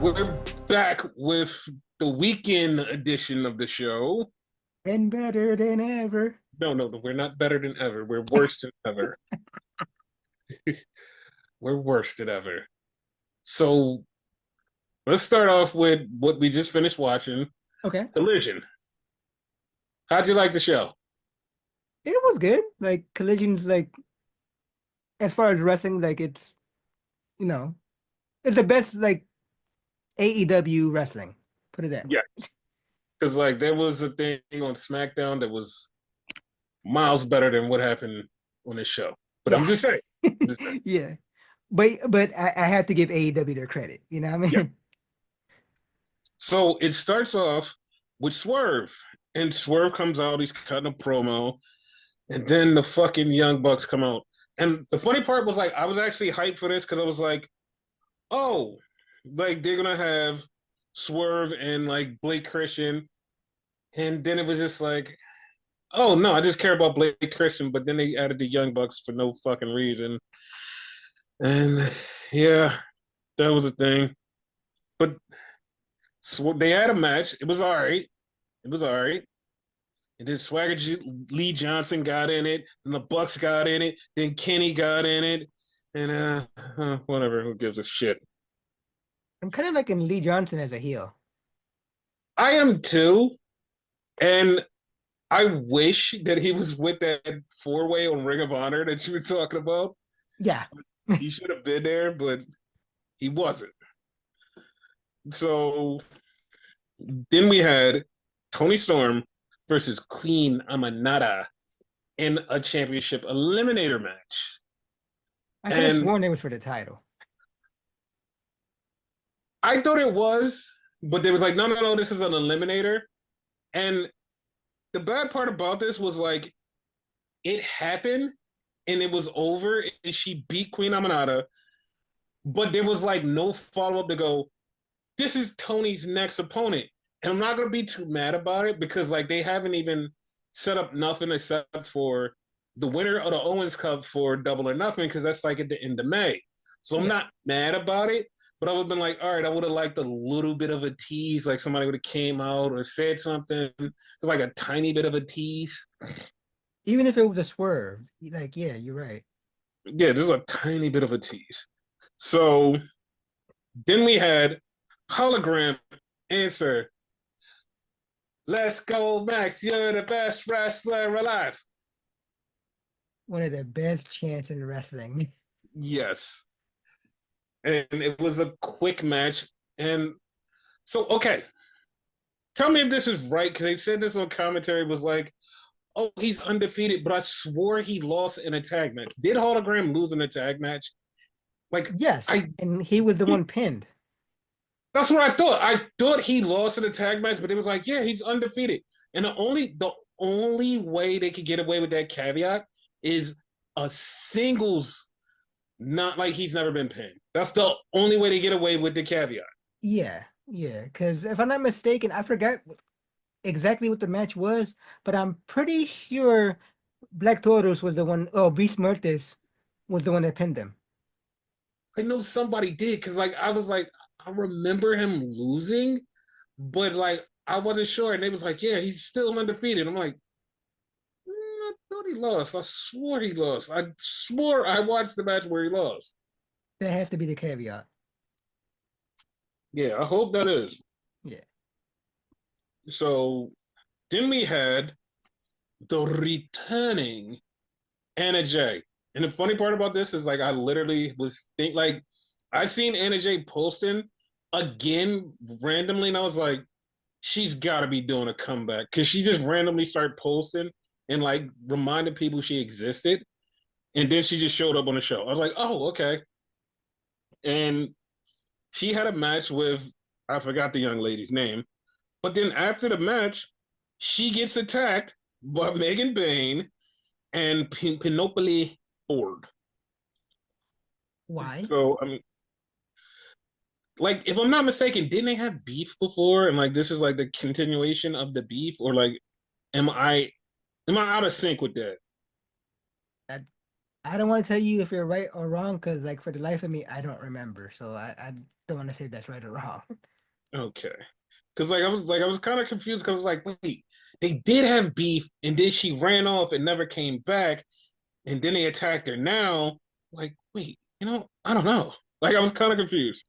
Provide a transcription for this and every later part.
We're back with the weekend edition of the show. And better than ever. No, we're not better than ever. We're worse than ever. We're worse than ever. So let's start off with what we just finished watching, Okay. Collision. How'd you like the show? It was good. Like Collision's like as far as wrestling, like you know, it's the best like AEW wrestling. Put it that way. Yeah, because like there was a thing on SmackDown that was miles better than what happened on this show. But I'm Yeah. just saying. I'm just saying. Yeah. But I have to give AEW their credit. You know what I Yeah. mean? So it starts off with Swerve, and Swerve comes out. He's cutting a promo. And then the fucking Young Bucks come out. And the funny part was like I was actually hyped for this because I was like, oh, like they're gonna have Swerve and like Blake Christian. And then it was just like, oh no, I just care about Blake Christian, but then they added the Young Bucks for no fucking reason. And yeah, that was a thing. But they had a match. It was all right. It was all right. And then Lee Johnson got in it, and the Bucks got in it, then Kenny got in it, and whatever, who gives a shit? I'm kind of liking Lee Johnson as a heel. I am too, and I wish that he was with that four-way on Ring of Honor that you were talking about. Yeah. He should have been there, but he wasn't. So then we had Tony Storm versus Queen Amanada in a championship eliminator match. I could have And sworn it was for the title. I thought it was, but they was like, no, this is an eliminator. And the bad part about this was like it happened and it was over and she beat Queen Amanada, but there was like no follow up to go, this is Tony's next opponent. And I'm not gonna be too mad about it because like they haven't even set up nothing except for the winner of the Owens Cup for Double or Nothing because that's like at the end of May. So I'm Yeah. not mad about it, but I would have been like, all right, I would have liked a little bit of a tease, like somebody would have came out or said something, just like a tiny bit of a tease. Even if it was a swerve, like, yeah, you're right. Yeah, just a tiny bit of a tease. So then we had hologram answer. Let's go, Max. You're the best wrestler alive. One of the best chants in wrestling. Yes. And it was a quick match. And so, okay, tell me if this is right because they said this on commentary was like, oh, he's undefeated, but I swore he lost in a tag match. Did Hologram lose in a tag match? Like, Yes. I And he was the one pinned. that's what I thought. I thought he lost in a tag match, but it was like, yeah, he's undefeated. And the only way they could get away with that caveat is a singles, not like he's never been pinned. That's the only way they get away with the caveat. Yeah, yeah. Because if I'm not mistaken, I forgot exactly what the match was, but I'm pretty sure Black Taurus was the one. Oh, Beast Murtis was the one that pinned him. I know somebody did because like I was like I remember him losing, but like I wasn't sure, and they was like, yeah, he's still undefeated. I'm like, I thought he lost. I swore he lost. I swore I watched the match where he lost. That has to be the caveat. Yeah, I hope that is. Yeah. So then we had the returning Anna Jay. And the funny part about this is like I literally was think like I seen Anna Jay posting again randomly, and I was like, she's got to be doing a comeback because she just randomly started posting and like reminded people she existed, and then she just showed up on the show. I was like, oh, okay. And she had a match with I forgot the young lady's name, but then after the match, she gets attacked by Megan Bain and Pinopoli Ford. Why? So I mean, like if I'm not mistaken, didn't they have beef before? And like this is like the continuation of the beef, or like am I out of sync with that? I don't want to tell you if you're right or wrong because, like, for the life of me, I don't remember. So I don't want to say that's right or wrong. Okay. Because I was kind of confused because I was like, wait, they did have beef, and then she ran off and never came back, and then they attacked her now. Like, wait, I don't know. Like I was kind of confused.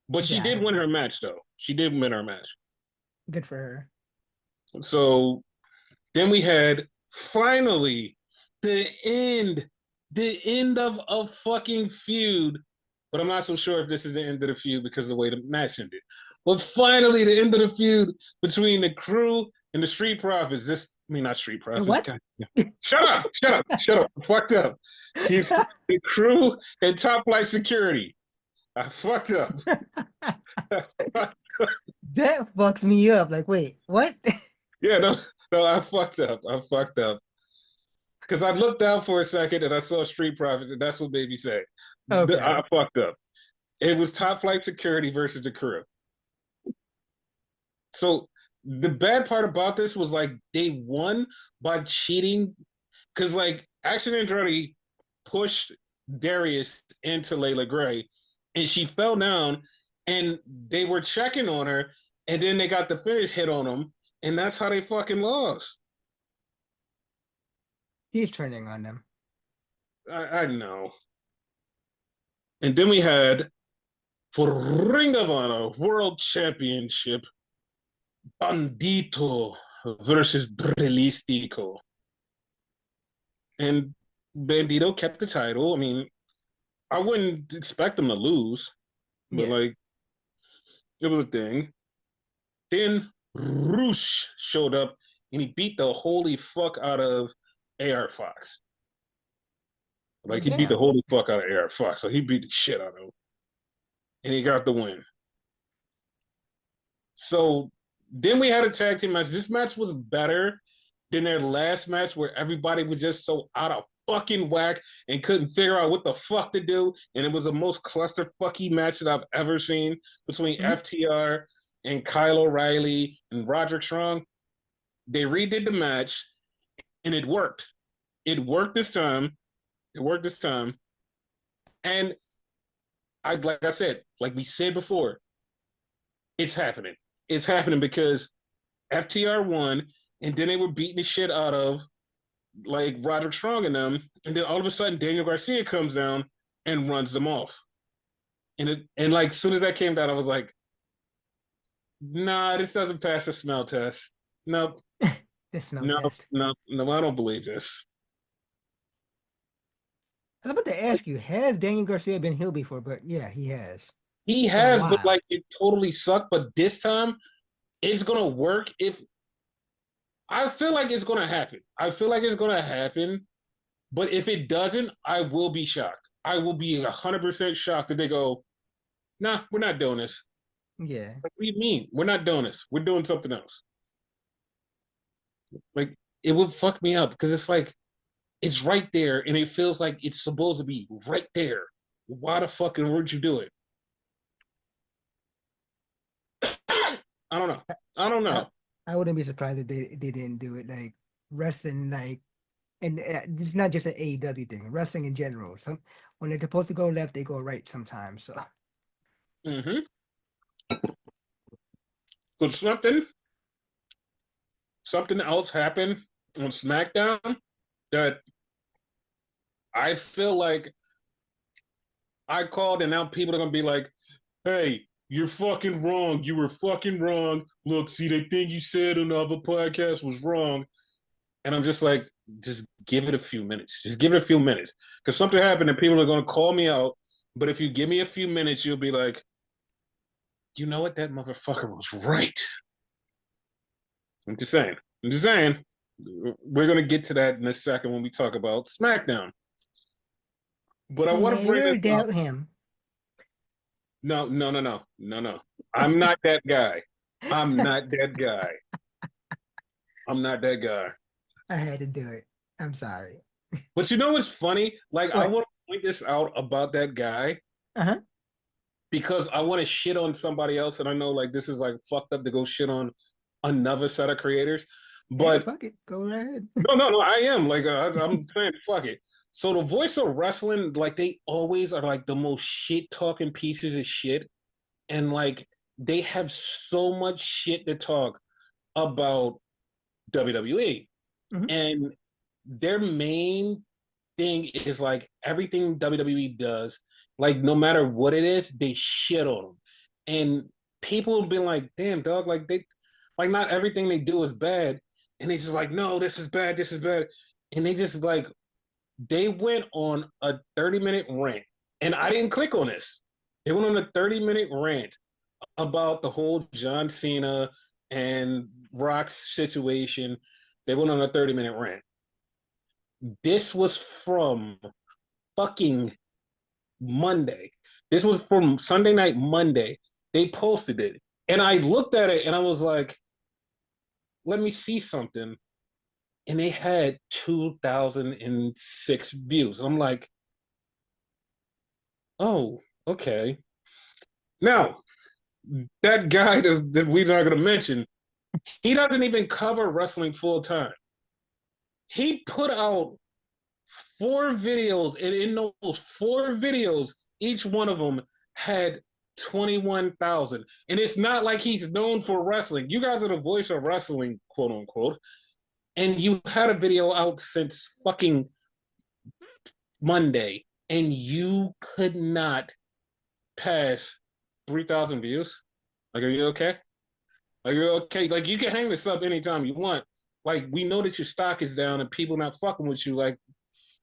But she Yeah, did win her match though. She did win her match. good for her. So then we had finally the end, the end of a fucking feud. But I'm not so sure if this is the end of the feud because of the way the match ended. But finally, the end of the feud between the crew and the Street Profits. I mean, not Street And Profits. what? God, shut up, shut up, shut up. I fucked up. The crew and Top Flight Security. I fucked up. That fucks me up. Like, wait, what? Yeah, no, no, I fucked up. I fucked up. Because I looked down for a second and I saw Street Profits, and that's what made me say, I Okay. fucked up. It was Top Flight Security versus the crew. So the bad part about this was like they won by cheating because like Action Andretti pushed Darius into Layla Gray and she fell down and they were checking on her and then they got the finish hit on them and that's how they fucking lost. He's turning on them. I know. And then we had for Ring of Honor World Championship Bandito versus Drilistico. And Bandito kept the title. I mean, I wouldn't expect him to lose, but Yeah. like it was a thing. Then Roosh showed up and he beat the holy fuck out of AR Fox. Like he beat the Damn. holy fuck out of AR Fox. So he beat the shit out of him. And he got the win. So then we had a tag team match. This match was better than their last match where everybody was just so out of fucking whack and couldn't figure out what the fuck to do. And it was the most clusterfucky match that I've ever seen between Mhm. FTR and Kyle O'Reilly and Roderick Strong. They redid the match and it worked. It worked this time. It worked this time. And like I said, like we said before, it's happening. It's happening because FTR won, and then they were beating the shit out of like Roderick Strong and them, and then all of a sudden Daniel Garcia comes down and runs them off. And like as soon as that came down, I was like, nah, this doesn't pass the smell test. Nope, The smell nope, test. nope, no, I don't believe this. I was about to ask you, has Daniel Garcia been healed before? But yeah, he has. He For a has, but while. like it totally sucked. But this time, it's gonna work. If I feel like it's gonna happen, I feel like it's gonna happen. But if it doesn't, I will be shocked. I will be 100% shocked that they go, nah, we're not doing this. Yeah. Like, what do you mean? We're not doing this. We're doing something else. Like, it would fuck me up because it's like, it's right there and it feels like it's supposed to be right there. Why the fucking would you do it? I don't know. I don't I, know. I wouldn't be surprised if they didn't do it. Like wrestling, like, and it's not just an AEW thing. Wrestling in general. Some when they're supposed to go left, they go right sometimes. So Mm-hmm. But something else happened on SmackDown that I feel like I called and now people are gonna be like, hey, you're fucking wrong. You were fucking wrong. Look, see, the thing you said on the other podcast was wrong. And I'm just like, just give it a few minutes. Just give it a few minutes. Because something happened and people are going to call me out. But if you give me a few minutes, you'll be like, you know what? That motherfucker was right. I'm just saying. I'm just saying. We're going to get to that in a second when we talk about SmackDown. But I want to bring never this up. doubt him. No, no, no, no, no, no. I'm not that guy. I'm not that guy. I'm not that guy. I had to do it. I'm sorry. But you know what's funny? Like, I What? want to point this out about that guy Uh-huh. because I want to shit on somebody else, and I know like this is like fucked up to go shit on another set of creators. Hey, But fuck it, go right ahead. no, I am like I'm saying fuck it. So the voice of wrestling, like they always are like the most shit talking pieces of shit, and like they have so much shit to talk about WWE, Mhm. and their main thing is like everything WWE does, like no matter what it is, they shit on them, and people have been like, "Damn, dog!" Like they, like not everything they do is bad, and they just like, "No, this is bad," and they just like they went on a 30-minute rant, and I didn't click on this. They went on a 30-minute rant about the whole John Cena and Rock's situation. They went on a 30-minute rant. This was from fucking Monday. This was from Sunday night, Monday. They posted it. And I looked at it and I was like, let me see something. And they had 2,006 views. I'm like, oh, okay. Now, that guy that we're not going to mention, he doesn't even cover wrestling full time. He put out 4 videos, and in those 4 videos, each one of them had 21,000. And it's not like he's known for wrestling. You guys are the voice of wrestling, quote unquote. And you had a video out since fucking Monday, and you could not pass 3,000 views. Like, are you okay? Are you okay? Like, you can hang this up anytime you want. Like, we know that your stock is down and people not fucking with you like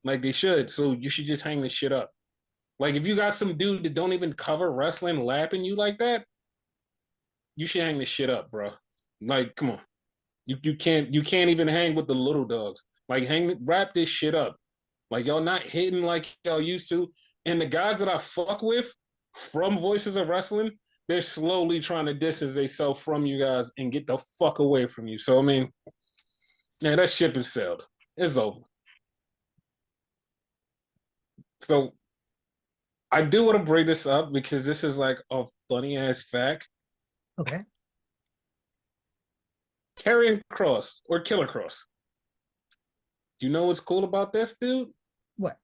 they should. So you should just hang this shit up. Like if you got some dude that don't even cover wrestling lapping you like that, you should hang this shit up, bro. Like, come on. You can't even hang with the little dogs. Like wrap this shit up. Like y'all not hitting like y'all used to. And the guys that I fuck with from Voices of Wrestling, they're slowly trying to distance themselves from you guys and get the fuck away from you. So I mean, yeah, that ship is sailed. It's over. So I do want to bring this up because this is like a funny ass fact. Okay. Karrion Cross or Killer Cross. Do you know what's cool about this dude? What?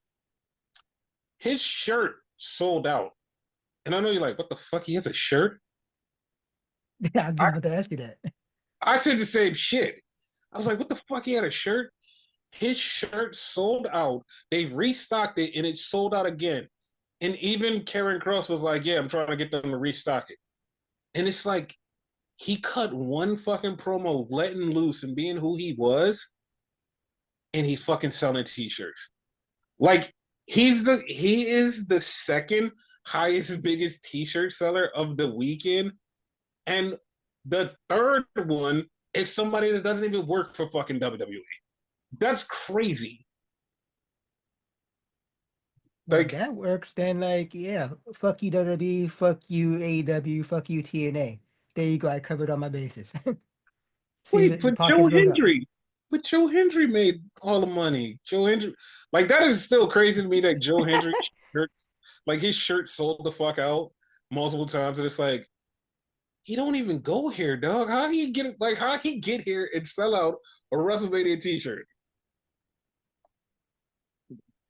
His shirt sold out. And I know you're like, what the fuck? He has a shirt? Yeah, I'm I, just about to ask you that. I said the same shit. I was like, what the fuck? He had a shirt? His shirt sold out. They restocked it and it sold out again. And even Karrion Cross was like, yeah, I'm trying to get them to restock it. And it's like, he cut one fucking promo letting loose and being who he was, and he's fucking selling t-shirts. Like he is the second highest biggest t-shirt seller of the weekend, and the third one is somebody that doesn't even work for fucking WWE. That's crazy. Well, if Like that works, then like, yeah, fuck you WWE, fuck you AEW, fuck you TNA. There you go. I covered all my bases. See, wait, the pockets goes up. But Joe Hendry made all the money. Joe Hendry, like that is still crazy to me that Joe Hendry shirt, like his shirt sold the fuck out multiple times, and it's like he don't even go here, dog. How he get here and sell out a WrestleMania t-shirt?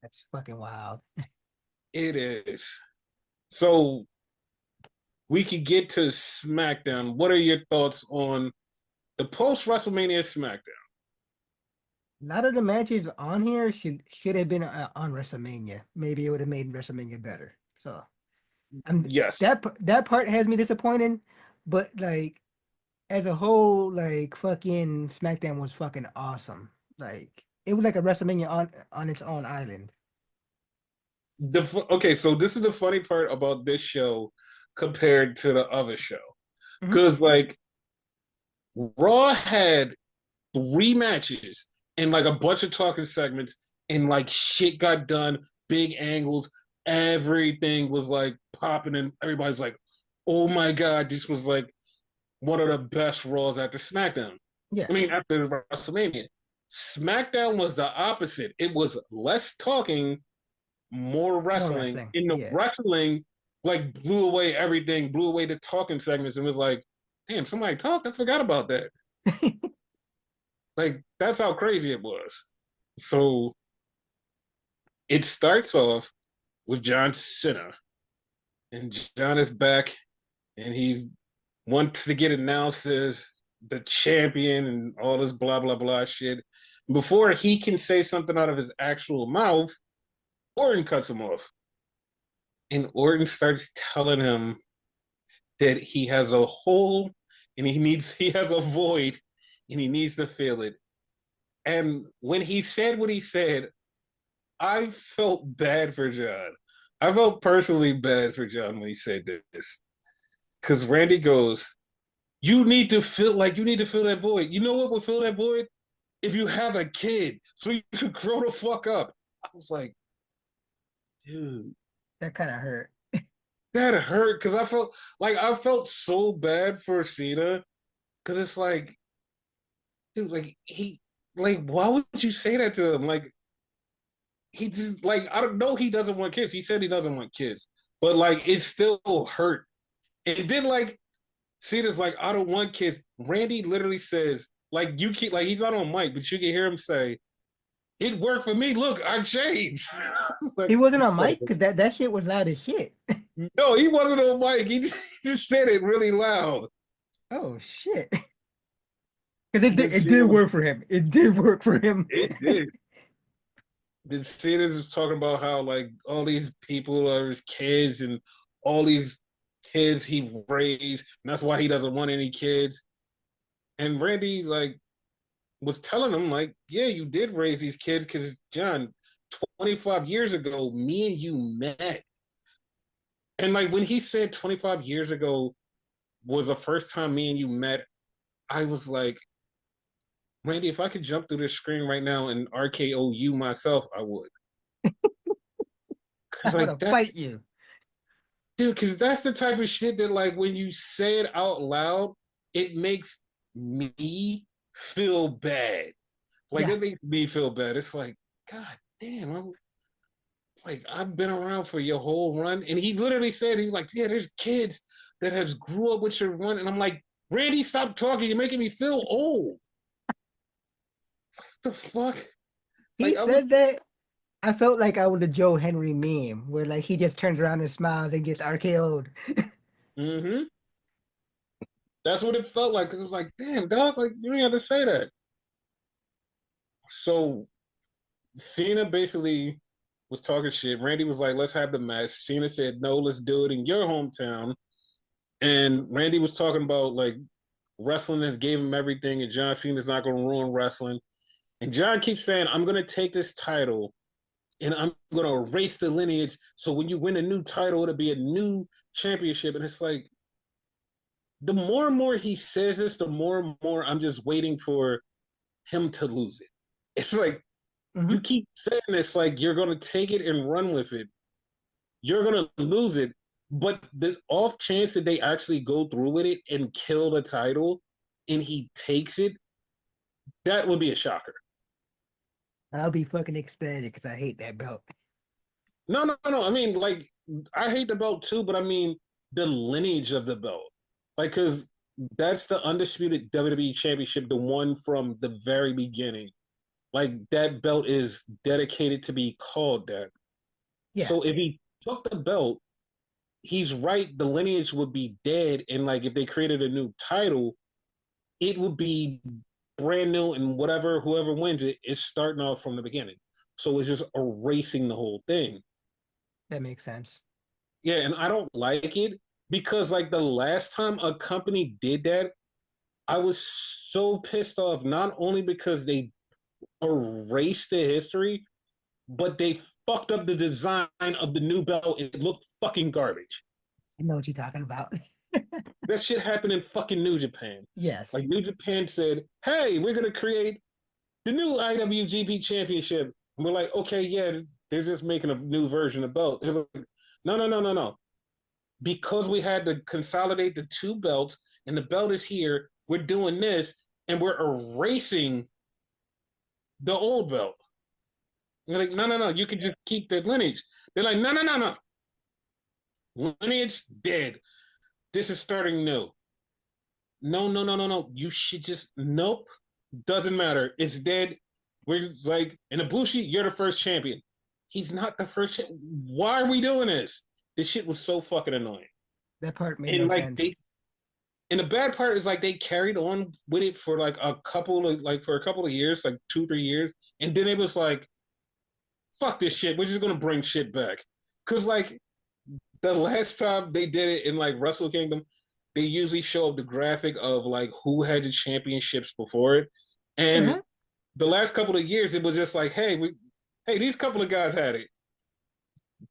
That's fucking wild. It is. So we could get to SmackDown. What are your thoughts on the post WrestleMania SmackDown? A lot of the matches on here should have been on WrestleMania. Maybe it would have made WrestleMania better. So I'm Yes. that part has me disappointed, but like as a whole, like fucking SmackDown was fucking awesome. Like it was like a WrestleMania on its own island. Okay, so this is the funny part about this show compared to the other show. Hmm. Because like Raw had 3 matches and like a bunch of talking segments and like shit got done, big angles, everything was like popping and everybody's like, oh my God, this was like one of the best Raws after SmackDown. Yeah, I mean, after WrestleMania. SmackDown was the opposite. It was less talking, more more wrestling. wrestling. In the Yeah. wrestling, like blew away everything, blew away the talking segments, and was like, damn, somebody talked. I forgot about that. Like that's how crazy it was. So it starts off with John Cena, and John is back, and he wants to get announced as the champion and all this blah blah blah shit. Before he can say something out of his actual mouth, Orton cuts him off, and Orton starts telling him that he has a hole and he has a void and he needs to fill it. And when he said what he said, I felt bad for John. I felt personally bad for John when he said this. Because Randy goes, you need to fill that void. You know what would fill that void? If you have a kid, so you could grow the fuck up. I was like, dude, That kind of hurt. that hurt because I felt so bad for Cena because it's like, dude, why would you say that to him? Like, he just like, I don't know, he doesn't want kids. He said he doesn't want kids, but like, it still hurt. And then like, Cena's like, I don't want kids. Randy literally says, like, you keep like he's not on mic, but you can hear him say, "It worked for me. Look, I changed." He wasn't on So, mic because that shit was loud as shit. no, he wasn't on mic. He just said it really loud. Oh shit. Because Then it did Cena, work for him. It did work for him. it did. Then Cena is talking about how like all these people are his kids and all these kids he raised, and that's why he doesn't want any kids. And Randy like was telling him like, yeah, you did raise these kids because John, 25 years ago, me and you met. And like when he said 25 years ago was the first time me and you met, I was like, Randy, if I could jump through this screen right now and RKO you myself, I would. I Cause want like to that's fight you. dude, cause that's the type of shit that like when you say it out loud, it makes me feel bad. Like Yeah. it makes me feel bad. It's like, God damn, I've been around for your whole run. And he literally said, he's like, yeah, there's kids that has grew up with your run. And I'm like, Randy, stop talking. You're making me feel old. What the fuck? He Like I was said that. I felt like I was the Joe Henry meme where like he just turns around and smiles and gets RKO'd. mm-hmm. That's what it felt like. Cause it was like, damn, dog, like you ain't have to say that. So Cena basically was talking shit. Randy was like, let's have the match. Cena said, no, let's do it in your hometown. And Randy was talking about like wrestling has gave him everything, and John Cena's not going to ruin wrestling. And John keeps saying, I'm going to take this title and I'm going to erase the lineage. So when you win a new title, it'll be a new championship. And it's like, the more and more he says this, the more and more I'm just waiting for him to lose it. It's like, you Hmm. keep saying this, like you're going to take it and run with it. You're going to lose it. But the off chance that they actually go through with it and kill the title and he takes it, that would be a shocker. I'll be fucking ecstatic because I hate that belt. No, no, no. I mean, like, I hate the belt too, but I mean the lineage of the belt. Like, because that's the undisputed WWE Championship, the one from the very beginning. Like, that belt is dedicated to be called that. Yeah. So if he took the belt, he's right. The lineage would be dead. And, like, if they created a new title, it would be brand new and whatever, whoever wins it is starting off from the beginning. So it's just erasing the whole thing. That makes sense. Yeah, and I don't like it because like the last time a company did that, I was so pissed off not only because they erased the history, but they fucked up the design of the new belt. It looked fucking garbage. I know what you're talking about. That shit happened in fucking New Japan. Yes. Like New Japan said, "Hey, we're gonna create the new IWGP Championship." And we're like, "Okay, yeah, they're just making a new version of belt." They're like, "No, no, no, no, no. Because we had to consolidate the two belts and the belt is here, we're doing this and we're erasing the old belt." And they're like, no, no, no, you can just keep the lineage. They're like, no, no, no, no. Lineage dead. This is starting new. No, no, no, no, no. You should just, nope. Doesn't matter. It's dead. We're like, in Ibushi, you're the first champion. He's not the first. Why are we doing this? This shit was so fucking annoying. That part made And no like sense. they, and the bad part is like they carried on with it for like a couple of years, like 2, 3 years, and then it was like, fuck this shit. We're just gonna bring shit back. Cause like the last time they did it in like Wrestle Kingdom, they usually show up the graphic of like who had the championships before it, and Uh-huh. the last couple of years it was just like, hey, these couple of guys had it.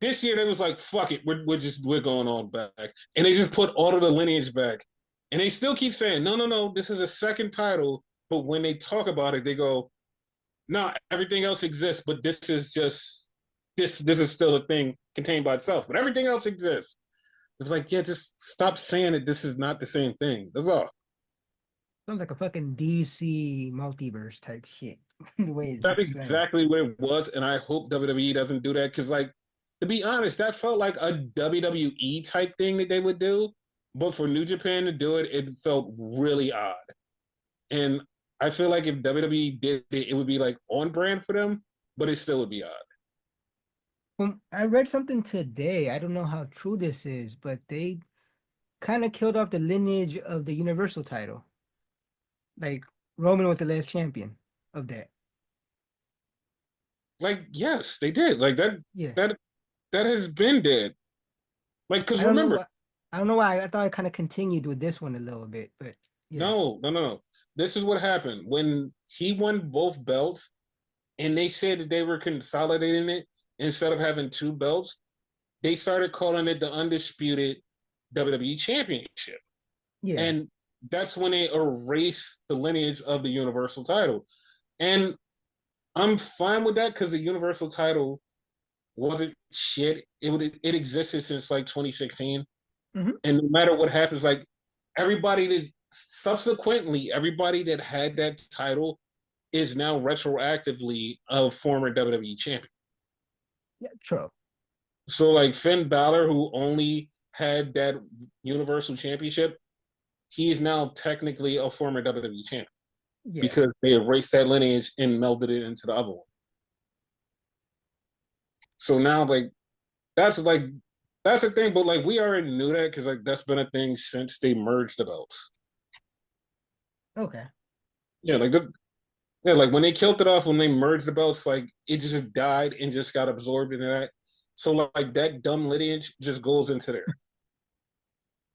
This year they was like, fuck it, we're going on back, and they just put all of the lineage back, and they still keep saying, no, no, no, this is a second title, but when they talk about it, they go, no, everything else exists, but this is just this is still a thing contained by itself, but everything else exists. It was like, yeah, just stop saying that this is not the same thing. That's all. Sounds like a fucking DC multiverse type shit. The way it's That's explained. exactly what it was, and I hope WWE doesn't do that because, like, to be honest, that felt like a WWE type thing that they would do, but for New Japan to do it, it felt really odd. And I feel like if WWE did it, it would be like on brand for them, but it still would be odd. I read something today. I don't know how true this is, but they kind of killed off the lineage of the Universal title. Like Roman was the last champion of that. Like, yes, they did. Like Yeah. that that has been dead. Like, I because don't know remember, why. I don't know why. I thought I kind of continued with this one a little bit, but yeah. no, no, no, no. This is what happened when he won both belts, and they said that they were consolidating it instead of having two belts. They started calling it the undisputed WWE Championship, Yeah. and that's when they erased the lineage of the Universal title. And I'm fine with that because the Universal title wasn't shit. It existed since like 2016, Hmm. and no matter what happens, like everybody that subsequently everybody that had that title is now retroactively a former WWE champion. Yeah. True. So like Finn Balor, who only had that Universal Championship, he is now technically a former WWE champion Yeah. because they erased that lineage and melded it into the other one. So now like that's the thing, but like we already knew that because like that's been a thing since they merged the belts. Okay. Yeah, yeah, like when they killed it off, when they merged the belts, like it just died and just got absorbed into that. So like that dumb lineage just goes into there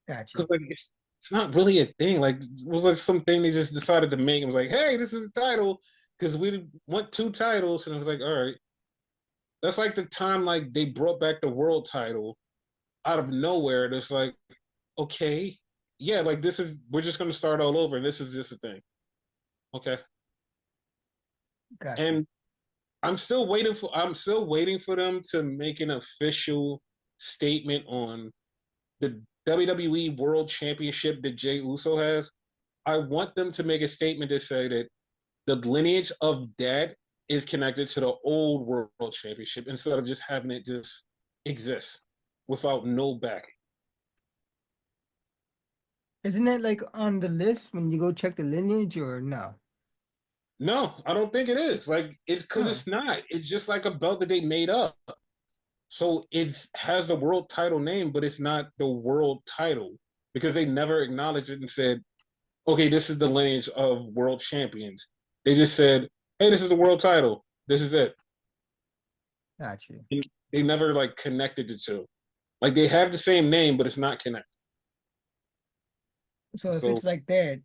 Got you. because like it's not really a thing. Like it was like something they just decided to make. It was like, hey, this is a title because we want two titles, and I was like, all right. That's like the time like they brought back the world title out of nowhere. It's like, okay, yeah, like this is we're just gonna start all over, and this is just a thing. Okay, Got you. and I'm still waiting for them to make an official statement on the WWE World Championship that Jey Uso has. I want them to make a statement to say that the lineage of that is connected to the old World Championship instead of just having it just exist without no backing. Isn't that like on the list when you go check the lineage or no? No, I don't think it is. Like it's because Oh, it's not. It's just like a belt that they made up. So it has the world title name, but it's not the world title because they never acknowledged it and said, okay, this is the lineage of world champions. They just said, hey, this is the world title. This is it. got you. And they never like connected the two. Like they have the same name, but it's not connected. So if So it's like that,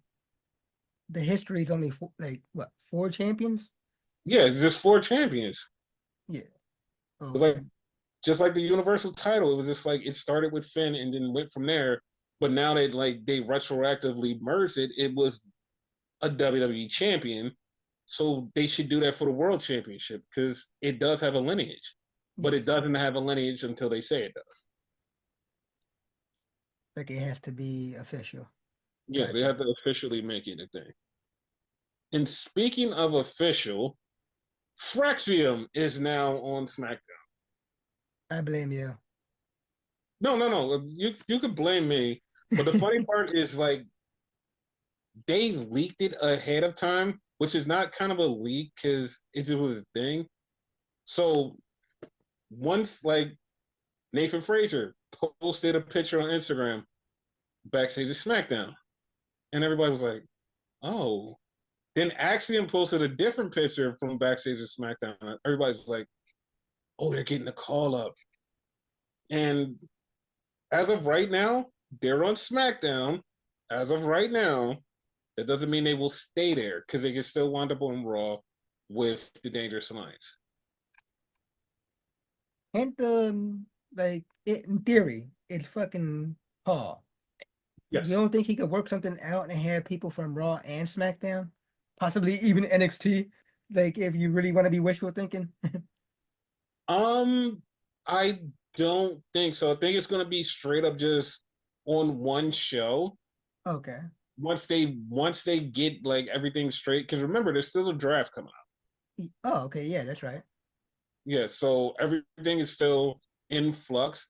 the history is only like what, four champions? yeah, it's just four champions. Yeah. But Okay. like just like the universal title, it was just like it started with Finn and then went from there. But now that like they retroactively merged it, it was a WWE champion. So they should do that for the world championship because it does have a lineage, but it Yes. doesn't have a lineage until they say it does. Like it has to be official. Yeah, they Got you. have to officially make it a thing. And speaking of official, Frexium is now on SmackDown. I blame you. No, no, no. You could blame me, but the funny part is like they leaked it ahead of time, which is not kind of a leak because it just was a thing. So once like Nathan Frazier posted a picture on Instagram backstage at SmackDown, and everybody was like, "Oh." Then Axiom posted a different picture from backstage at SmackDown. Everybody's like, "Oh, they're getting a call up." And as of right now, they're on SmackDown. As of right now, that doesn't mean they will stay there because they can still wind up on Raw with the Dangerous Alliance. And like in theory, it's fucking Paul. You Yes. don't think he could work something out and have people from Raw and SmackDown, possibly even NXT? Like if you really want to be wishful thinking. Um, I don't think so. I think it's gonna be straight up just on one show. Okay. Once they get like everything straight, because remember, there's still a draft coming out. Oh, okay. Yeah, that's right. Yeah, so everything is still in flux.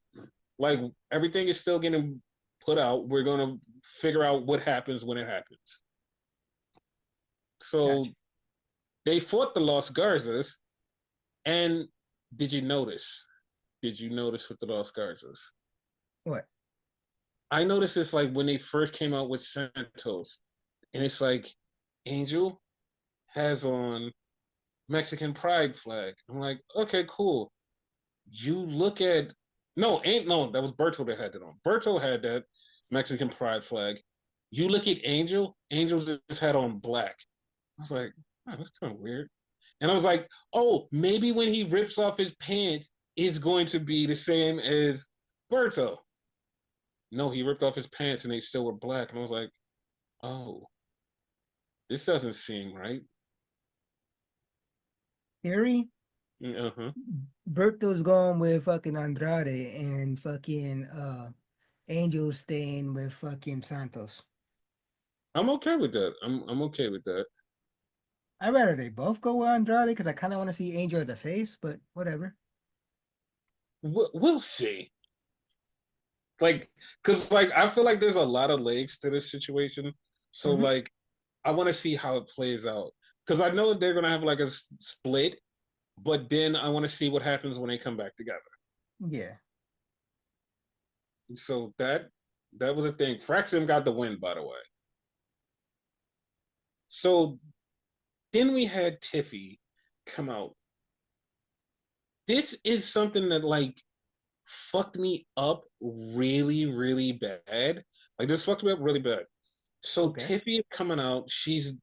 Like everything is still getting put out. We're gonna figure out what happens when it happens. Gotcha. So they fought the Los Garzas, and did you notice? Did you notice with the Los Garzas? What? I noticed this like when they first came out with Santos, and it's like Angel has on Mexican pride flag. I'm like, okay, cool. You look at no, that was Berto that had that on. Berto had that Mexican pride flag. You look at Angel, Angel just had on black. I was like, oh, that's kind of weird. And I was like, oh, maybe when he rips off his pants, it's going to be the same as Berto. No, he ripped off his pants and they still were black. And I was like, oh, this doesn't seem right. Theory? Uh-huh. Berto's going with fucking Andrade and fucking Angel staying with fucking Santos. I'm okay with that. I'm okay with that. I'd rather they both go with Andrade because I kind of want to see Angel as a face, but whatever. We'll see. Like, cause like I feel like there's a lot of legs to this situation. So Hmm. like I want to see how it plays out. Cause I know they're gonna have like a split, but then I want to see what happens when they come back together. Yeah. So that was a thing. Fraxim got the win, by the way. So then we had Tiffy come out. This is something that like fucked me up really, really bad. Like this fucked me up really bad. So Okay. Tiffy is coming out. She's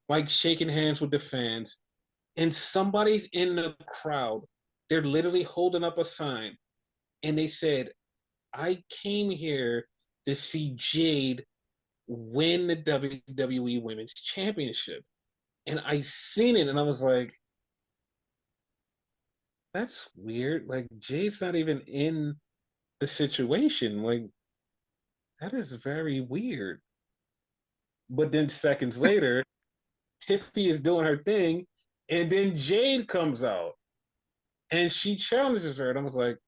like shaking hands with the fans, and somebody's in the crowd. They're literally holding up a sign, and they said, "I came here to see Jade win the WWE Women's Championship." And I seen it, and I was like, "That's weird. Like Jade's not even in the situation. Like that is very weird." But then seconds later, Tiffy is doing her thing, and then Jade comes out and she challenges her, and I was like,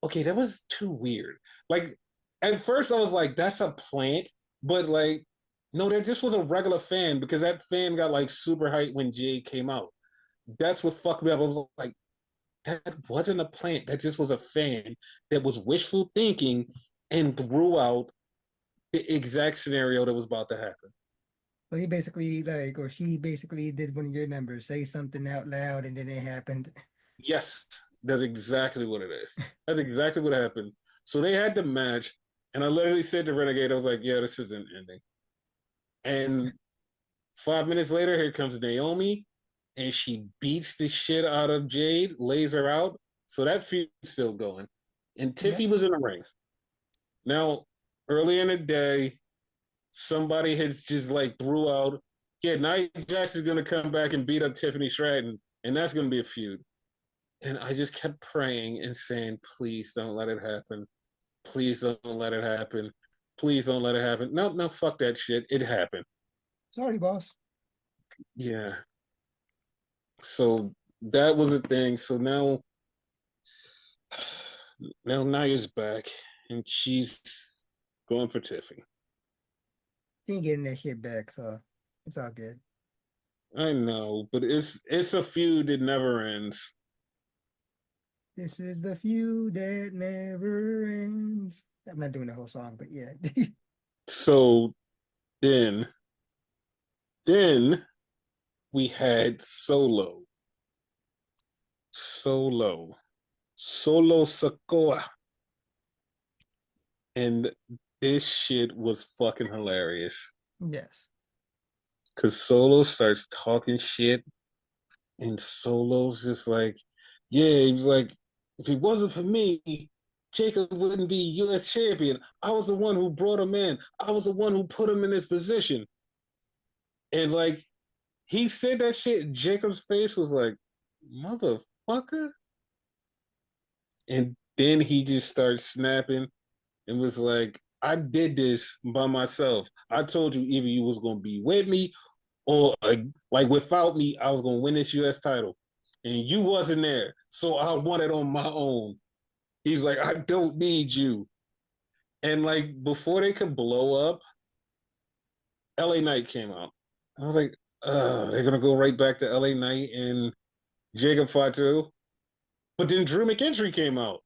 okay, that was too weird. Like at first I was like, that's a plant, but like, no, that just was a regular fan because that fan got like super hyped when Jade came out. That's what fucked me up. I was like, that wasn't a plant. That just was a fan that was wishful thinking and threw out the exact scenario that was about to happen. So he basically like, or she basically did one of your numbers, say something out loud, and then it happened. Yes, that's exactly what it is. That's exactly what happened. So they had the match, and I literally said to Renegade, I was like, yeah, this isn't ending. And 5 minutes later, here comes Naomi, and she beats the shit out of Jade, lays her out. So that feud's still going. And Yeah. Tiffy was in the ring. Now, early in the day, somebody has just like threw out, yeah, Nia Jackson's going to come back and beat up Tiffany Stratton, and that's going to be a feud. And I just kept praying and saying, please don't let it happen. Please don't let it happen. Please don't let it happen. No, no, fuck that shit. It happened. Sorry, boss. Yeah. So that was a thing. So now Naya's back and she's going for Tiffy. She ain't getting that shit back, so it's all good. I know, but it's a feud that never ends. This is the feud that never ends. I'm not doing the whole song, but yeah. So then, then we had Solo, Solo Sokoa, and this shit was fucking hilarious. Yes. Cause Solo starts talking shit, and Solo's just like, yeah, he's like, if it wasn't for me, Jacob wouldn't be U.S. champion. I was the one who brought him in. I was the one who put him in this position. And like he said that shit, Jacob's face was like, motherfucker. And then he just started snapping and was like, I did this by myself. I told you either you was gonna be with me or like without me, I was gonna win this U.S. title, and you wasn't there, so I won it on my own. He's like, I don't need you. And like before they could blow up, L.A. Knight came out. I was like, they're gonna go right back to L.A. Knight and Jacob Fatu. But then Drew McIntyre came out,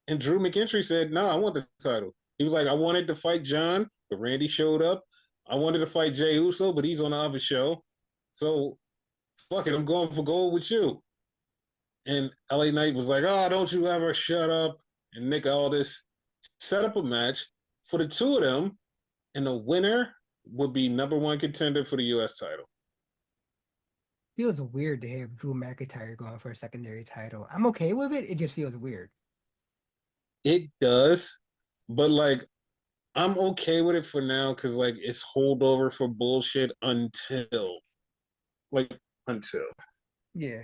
and Drew McIntyre said, "No, I want the title." He was like, "I wanted to fight John, but Randy showed up. I wanted to fight Jey Uso, but he's on the other show. So fuck it, I'm going for gold with you." And LA Knight was like, "Oh, don't you ever shut up." And Nick Aldis set up a match for the two of them, and the winner would be number one contender for the U.S. title. Feels weird to have Drew McIntyre going for a secondary title. I'm okay with it. It just feels weird. It does, but like I'm okay with it for now because like it's holdover for bullshit like until. Yeah.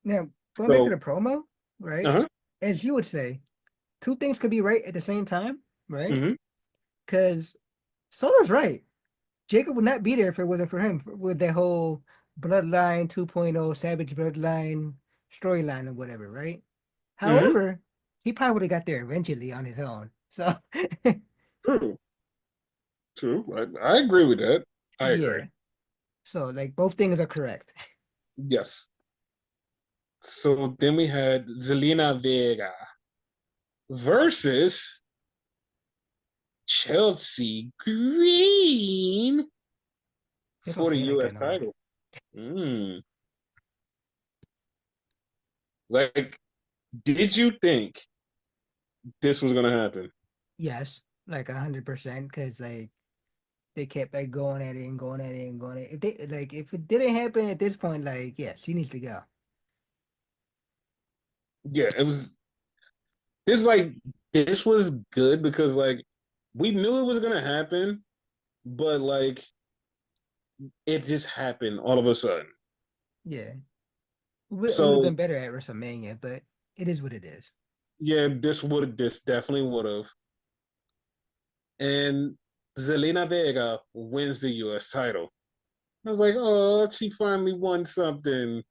Now, going back to So, the promo, right? uh-huh. As you would say, two things could be right at the same time, right? Mm-hmm. Because Solo's right. Jacob would not be there if it wasn't for him with that whole Bloodline 2.0 Savage Bloodline storyline or whatever, right? Mm-hmm. However, he probably would have got there eventually on his own. So, True. True. I agree with that. I agree. yeah. So, like, both things are correct. Yes. So then we had Zelina Vega versus Chelsea Green They don't for the say it like U.S. that no more. title. Mm. Like, did you think this was gonna happen? Yes, like 100%, because like they kept like going at it and going at it and going at it. If they like if it didn't happen at this point, like yeah, she needs to go. Yeah, it was. This like this was good because like we knew it was gonna happen, but like it just happened all of a sudden. Yeah, it would have So been better at WrestleMania, but it is what it is. yeah, this definitely would have. And Zelina Vega wins the U.S. title. I was like, oh, she finally won something.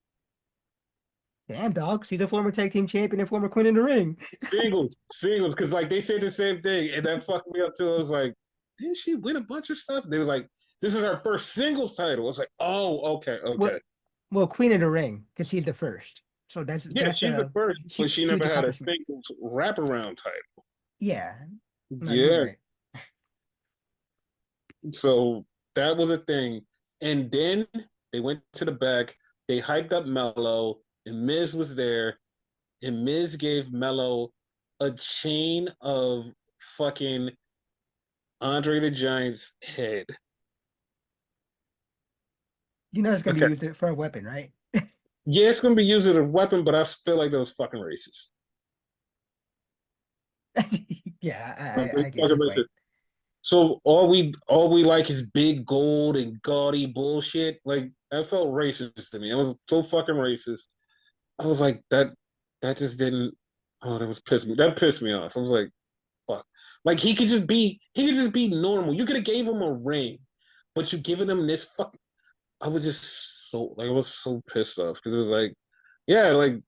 Damn, dog, she's a former tag team champion and former queen in the ring. Singles, because like they said the same thing, and that fucked me up too. I was like, didn't she win a bunch of stuff? They was like, this is her first singles title. I was like, oh, okay, Well, okay. well, queen in the ring because she's the first. So Yeah, she's the first, but she huge never had a accomplishment. singles wraparound title. Yeah, no, you were Yeah, right. so that was a thing. And then they went to the back. They hyped up Mello, and Miz was there, and Miz gave Mello a chain of fucking Andre the Giant's head. You know it's gonna be Okay. used for a weapon, right? Yeah, it's gonna be used as a weapon, but I feel like that was fucking racist. Yeah, It's I get fucking your point. racist. So all we like is big gold and gaudy bullshit. Like that felt racist to me. It was so fucking racist. I was like that just didn't. Oh, that was pissed me. That pissed me off. I was like, fuck. Like he could just be normal. You could have gave him a ring, but you giving him this fuck. I was just so like I was so pissed off because it was like, yeah, like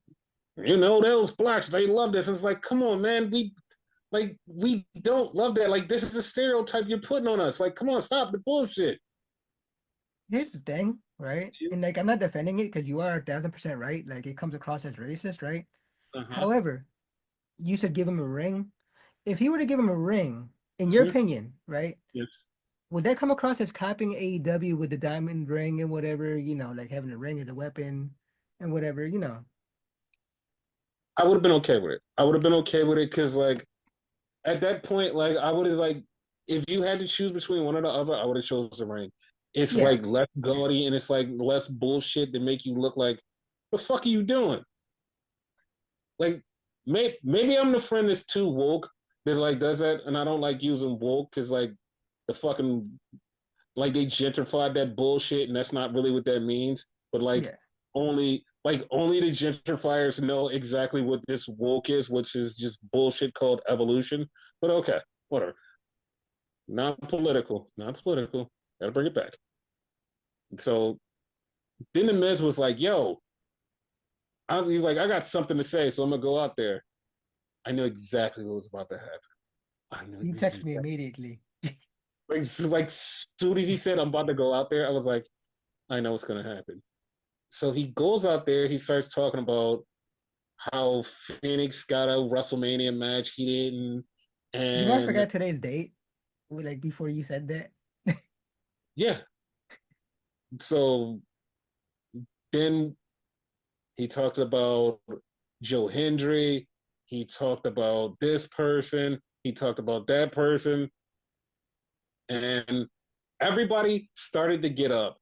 those blacks they love this. And it's like, come on, man, we don't love that. Like this is the stereotype you're putting on us. Like, come on, stop the bullshit. Here's the thing, right? And like, I'm not defending it because you are 1,000% right. Like, it comes across as racist, right? Uh-huh. However, you said give him a ring. If he were to give him a ring, in your Hmm. opinion, right, Yes. would that come across as copying AEW with the diamond ring and whatever, like having a ring as a weapon and whatever? I would have been okay with it. I would have been okay with it because like at that point, like I would have like if you had to choose between one or the other, I would have chosen the ring. It's Yeah, like less gaudy and it's like less bullshit to make you look like the fuck are you doing? Like maybe I'm the friend that's too woke that like does that, and I don't like using woke because like the fucking like they gentrified that bullshit, and that's not really what that means. But yeah. only the gentrifiers know exactly what this woke is, which is just bullshit called evolution. But okay, whatever. Not political, not political. Gotta bring it back. So then the Miz was like, "Yo," he's like, "I got something to say, so I'm gonna go out there." I knew exactly what was about to happen. I knew You text me exactly. immediately. Like soon as he said I'm about to go out there, I was like, I know what's gonna happen. So he goes out there, he starts talking about how Phoenix got a WrestleMania match he didn't, You know, I and forgot today's date. Like before you said that. yeah. So then he talked about Joe Hendry, he talked about this person, he talked about that person, and everybody started to get up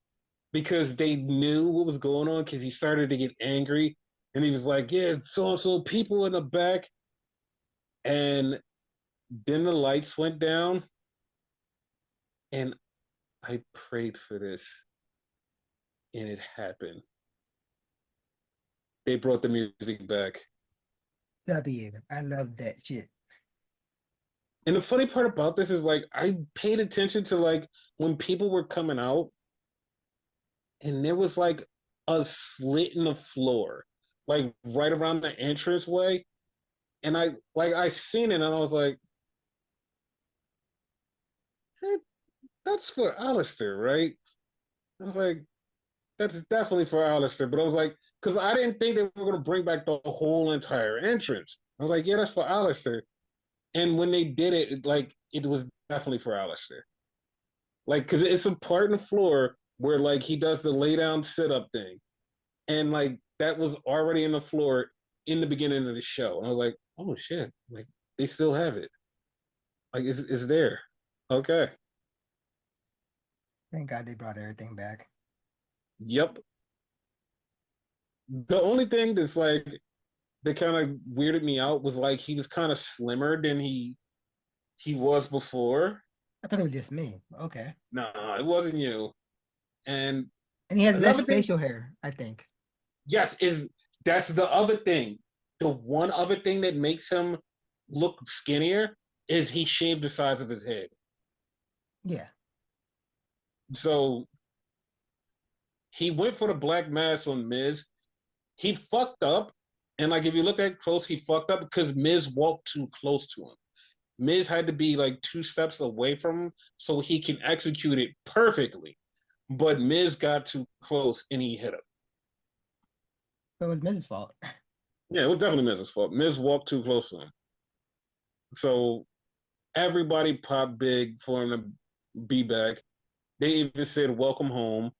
because they knew what was going on because he started to get angry and he was like, yeah, so and so people in the back. And then the lights went down and I prayed for this and it happened. They brought the music back. W. I love that shit. And the funny part about this is like I paid attention to like when people were coming out and there was like a slit in the floor, like right around the entranceway. And I seen it and I was like, hey, that's for Alistair, right? I was like, that's definitely for Alistair. But I was like, because I didn't think they were going to bring back the whole entire entrance. I was like, yeah, that's for Alistair. And when they did it, like, it was definitely for Alistair. Like, because it's a part in the floor where, like, he does the lay down sit up thing. And, like, that was already in the floor in the beginning of the show. And I was like, oh, shit. Like, they still have it. Like, it's there. Okay. Thank God they brought everything back. Yep. The only thing that's like that kind of weirded me out was like he was kind of slimmer than he was before. I thought it was just me. Okay. No, it wasn't you. And And he has less another thing, facial hair, I think. yes, is that's the other thing. The one other thing that makes him look skinnier is he shaved the size of his head. Yeah. So he went for the black mass on Miz. He fucked up. And like if you look at close, he fucked up because Miz walked too close to him. Miz had to be like 2 steps away from him so he can execute it perfectly. But Miz got too close and he hit him. So it was Miz's fault. Yeah, it was definitely Miz's fault. Miz walked too close to him. So everybody popped big for him to be back. They even said welcome home.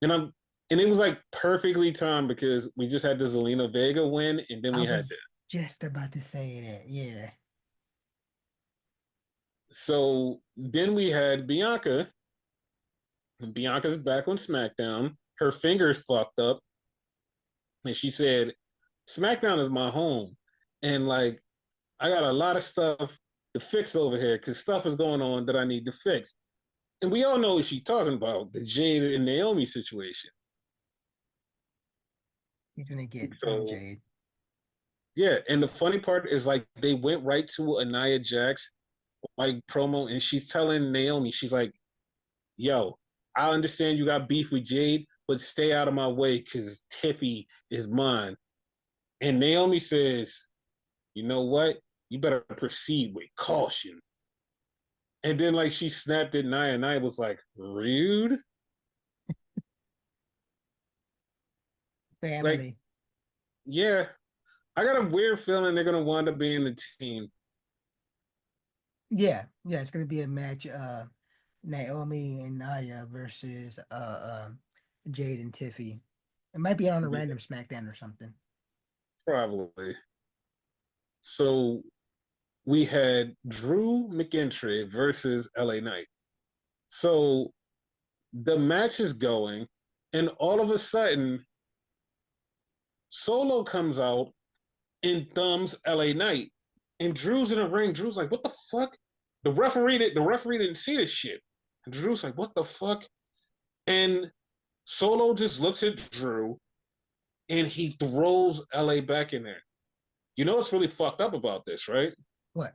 And I'm and it was like perfectly timed because we just had the Zelina Vega win and then I we had was that. just about to say that. Yeah. So then we had Bianca. And Bianca's back on SmackDown. Her fingers fucked up. And she said, SmackDown is my home. And like, I got a lot of stuff to fix over here because stuff is going on that I need to fix. And we all know what she's talking about, the Jade and Naomi situation. He's gonna get on So, Jade. yeah. And the funny part is like, they went right to Nia Jax, like promo, and she's telling Naomi, she's like, yo, I understand you got beef with Jade, but stay out of my way because Tiffy is mine. And Naomi says, you know what? You better proceed with caution. And then like she snapped at Nia, and Nia was like, rude. Like, family. yeah, I got a weird feeling they're gonna wind up being the team. Yeah, yeah, it's gonna be a match. Naomi and Naya versus Jade and Tiffy. It might be on a Yeah, random SmackDown or something. probably. So we had Drew McIntyre versus LA Knight. So the match is going, and all of a sudden, Solo comes out and thumbs LA Knight. And Drew's in the ring. Drew's like, what the fuck? The referee didn't see this shit. And Drew's like, what the fuck? And Solo just looks at Drew and he throws LA back in there. You know what's really fucked up about this, right? What?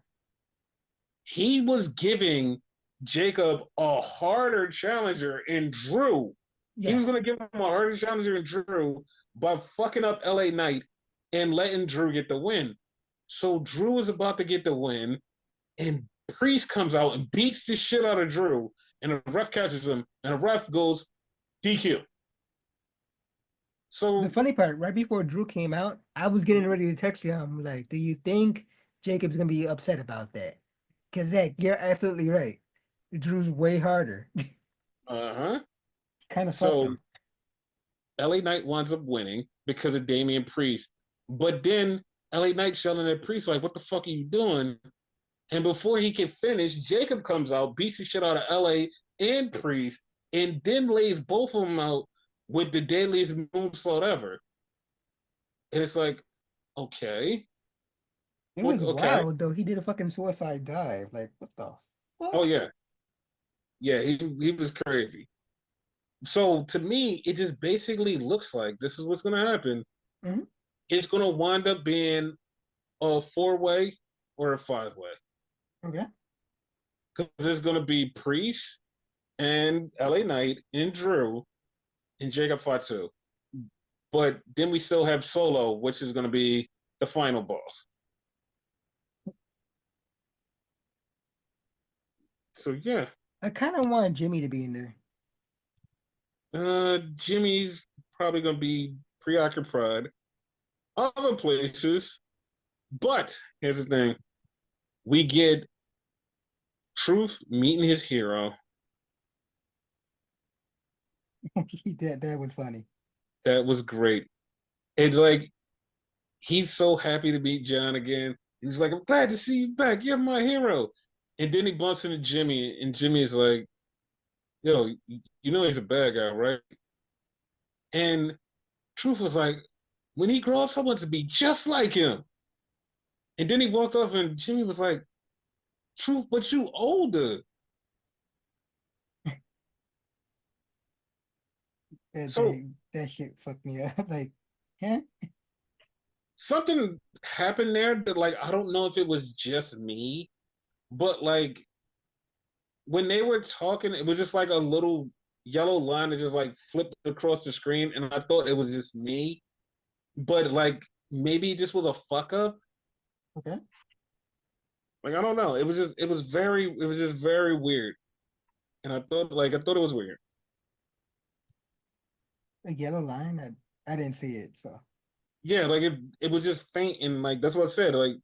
He was giving Jacob a harder challenger in Drew. He was Yes. going to give him a harder challenger in Drew by fucking up LA Knight and letting Drew get the win. So Drew is about to get the win, and Priest comes out and beats the shit out of Drew, and the ref catches him, and the ref goes DQ. The So, funny part, right before Drew came out, I was getting ready to text him like, "Do you think Jacob's gonna be upset about that?" Because Zach, you're absolutely right. Drew's way harder. uh-huh. Kind of fucked So him. LA Knight winds up winning because of Damian Priest. But then LA Knight's yelling at Priest, like, what the fuck are you doing? And before he can finish, Jacob comes out, beats the shit out of LA and Priest, and then lays both of them out with the deadliest moonsault ever. And it's like, okay, It what? was Okay, wild though. He did a fucking suicide dive. Like, what the oh fuck? yeah, yeah, he was crazy. So to me, it just basically looks like this is what's gonna happen. Hmm. It's gonna wind up being a 4-way or a 5-way Okay. because there's gonna be Priest and LA Knight and Drew and Jacob Fatu. But then we still have Solo, which is going to be the final boss. So yeah, I kind of want Jimmy to be in there. Jimmy's probably going to be preoccupied other places. But here's the thing: we get Truth meeting his hero. That was funny. That was great. And like, he's so happy to meet John again. He's like, "I'm glad to see you back. You're my hero." And then he bumps into Jimmy, and Jimmy is like, "Yo, you know he's a bad guy, right?" And Truth was like, when he grows up, I want to be just like him. And then he walked off, and Jimmy was like, Truth, but you older. That So that shit fucked me up. Like, huh? something happened there that, like, I don't know if it was just me, but like when they were talking, it was just like a little yellow line that just like flipped across the screen, and I thought it was just me, but like maybe it just was a fuck up. Okay. Like I don't know. It was just very weird, and I thought it was weird. A yellow line. I didn't see it. So Yeah, like it was just faint, and like that's what I said. Like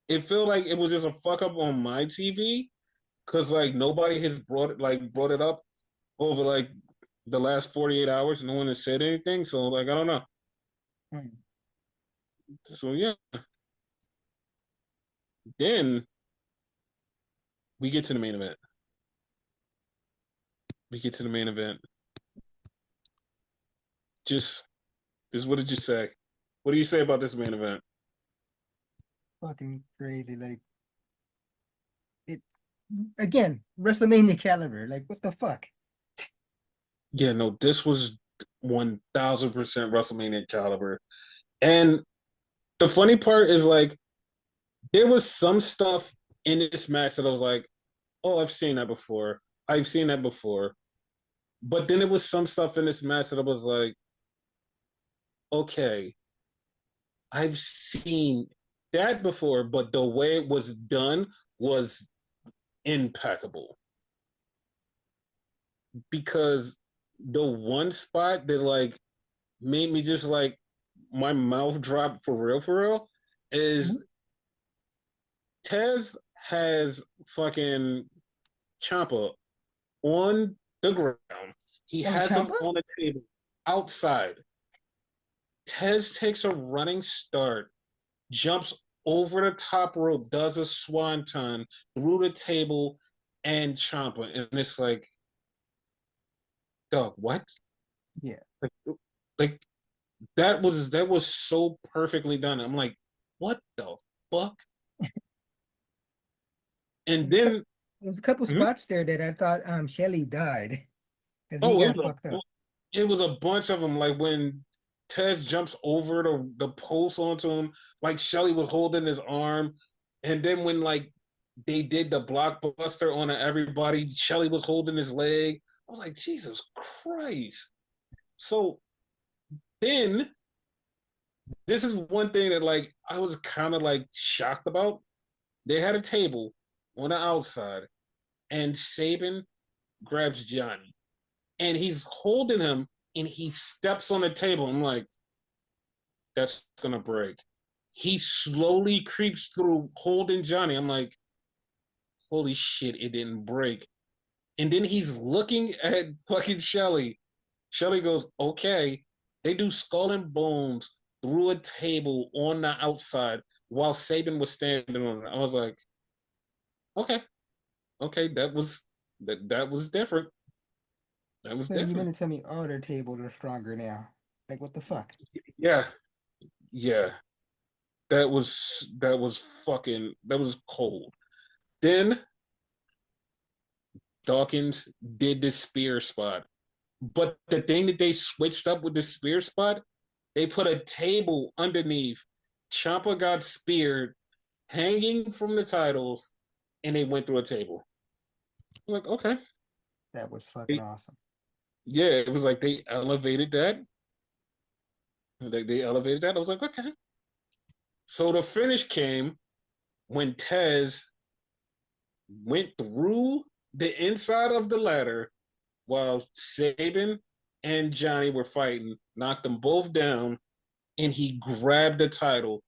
it felt like it was just a fuck up on my TV because like nobody has brought it up over like the last 48 hours. No one has said anything, so like I don't know. hmm. So yeah, then we get to the main event. We get to the main event. Just what did you say? What do you say about this main event? Fucking crazy. Like it again. WrestleMania caliber. Like, what the fuck? Yeah, no, this was 1,000% WrestleMania caliber. And the funny part is like there was some stuff in this match that I was like, oh, I've seen that before. I've seen that before. But then there was some stuff in this match that I was like, okay, I've seen that before, but the way it was done was impeccable. Because the one spot that like made me just like my mouth dropped for real, is Mhm. Tez has fucking Champa on the ground. He On has him Champa? on the table outside. Tez takes a running start, jumps over the top rope, does a swanton through the table and Champa. And it's like, dog, what? Yeah. Like, like that was so perfectly done. I'm like, what the fuck? And There's a then, there's a couple mhm. spots there that I thought Shelly died because he Oh, got fucked up. it was a bunch of them. Like when Tez jumps over the post onto him, like Shelly was holding his arm, and then when like they did the blockbuster on everybody, Shelly was holding his leg. I was like, Jesus Christ. So then this is one thing that like I was kind of like shocked about. They had a table on the outside, and Saban grabs Johnny, and he's holding him, and he steps on the table. I'm like, that's gonna break. He slowly creeps through holding Johnny. I'm like, holy shit, it didn't break. And then he's looking at fucking Shelly. Shelly goes, okay. They do skull and bones through a table on the outside while Saban was standing on it. I was like, okay, okay, that was different. That was So you different. mean to tell me all their tables are stronger now? Like what the fuck? Yeah, yeah. That was cold. Then Dawkins did the spear spot. But the thing that they switched up with the spear spot, they put a table underneath. Ciampa got speared, hanging from the titles, and they went through a table. I'm like, okay. That was fucking They, awesome. yeah, it was like they elevated that. They elevated that. I was like, okay. So the finish came when Tez went through the inside of the ladder while Saban and Johnny were fighting, knocked them both down, and he grabbed the title.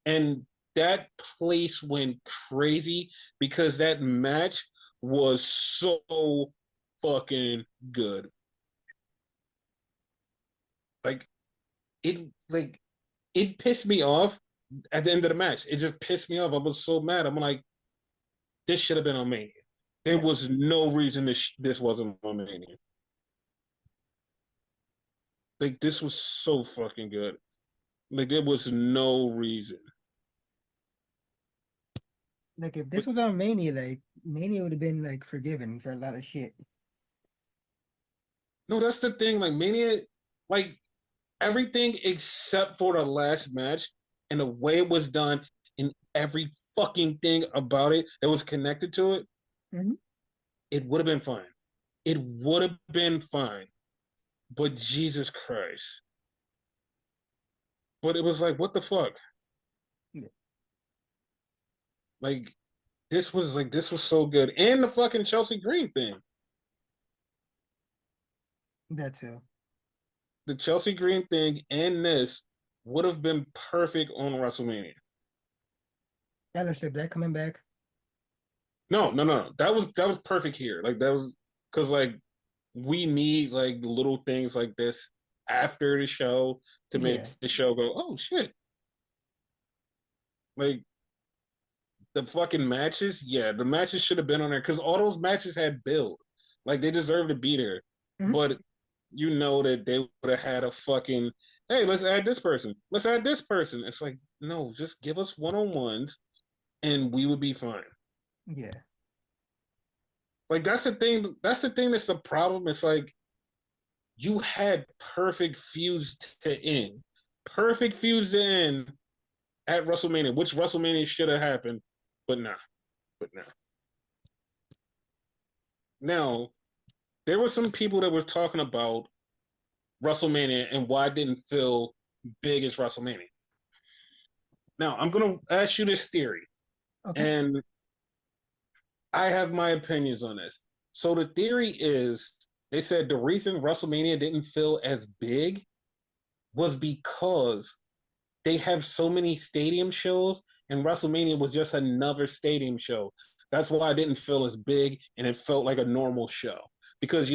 And that place went crazy because that match was so fucking good. Like like it pissed me off at the end of the match. It just pissed me off. I was so mad. I'm like, this should have been on Mania. There Yeah. was no reason this wasn't on Mania. Like this was so fucking good. Like there was no reason. Like if But this was on Mania, like Mania would have been like forgiven for a lot of shit. no, that's the thing. Like Mania, like everything except for the last match and the way it was done and every fucking thing about it that was connected to it, Hmm. it would have been fine. It would have been fine. But Jesus Christ. But it was like, what the fuck? Yeah, Like this was so good. And the fucking Chelsea Green thing. that too. The Chelsea Green thing and this would have been perfect on WrestleMania. Aleister Black coming back. No, no, no, no. That was perfect here. Like that was because like we need like little things like this after the show to make Yeah. the show go, oh shit. Like the fucking matches, yeah, the matches should have been on there because all those matches had build. Like they deserve to be there. Hmm. But you know that they would have had a fucking hey, let's add this person. Let's add this person. It's like, no, just give us one on ones and we would be fine. Yeah. Like that's the thing. That's the thing that's the problem. It's like you had perfect feuds to end. Perfect feuds to end at WrestleMania, which WrestleMania should have happened, but nah, but nah. Now, there were some people that were talking about WrestleMania and why it didn't feel big as WrestleMania. Now, I'm going to ask you this theory, Okay. and I have my opinions on this. So the theory is they said the reason WrestleMania didn't feel as big was because they have so many stadium shows, and WrestleMania was just another stadium show. That's why I didn't feel as big, and it felt like a normal show. Because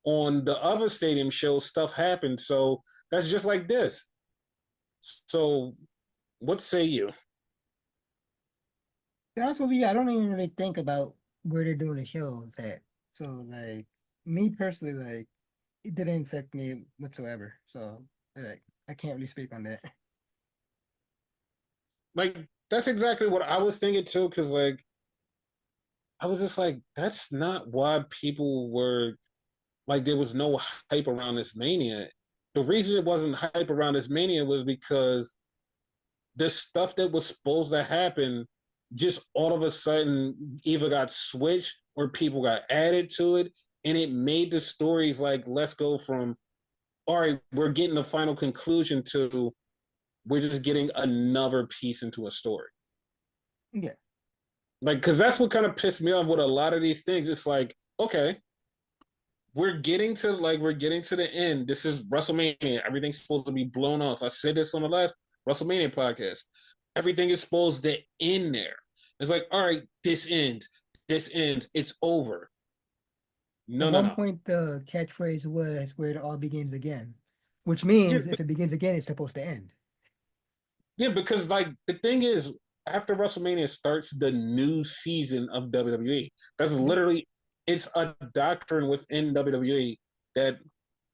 on the other stadium shows, stuff happened. So that's just like this. So what say you? To be honest with you, I don't even really think about where they're doing the shows at. So like me personally, like it didn't affect me whatsoever. So like I can't really speak on that. Like that's exactly what I was thinking too. Because like I was just like, that's not why people were like there was no hype around this mania. The reason it wasn't hype around this mania was because the stuff that was supposed to happen just all of a sudden either got switched or people got added to it, and it made the stories like let's go from all right, we're getting the final conclusion to we're just getting another piece into a story. Yeah. Like, because that's what kind of pissed me off with a lot of these things. It's like, okay, we're getting to the end. This is WrestleMania. Everything's supposed to be blown off. I said this on the last WrestleMania podcast. Everything is supposed to end there. It's like, all right, this ends. This ends. It's over. At No, no, one no. point, the catchphrase was "where it all begins again," which Yeah, means if it begins again, it's supposed to end. yeah, because like the thing is, after WrestleMania starts the new season of WWE. That's Yep. literally it's a doctrine within WWE that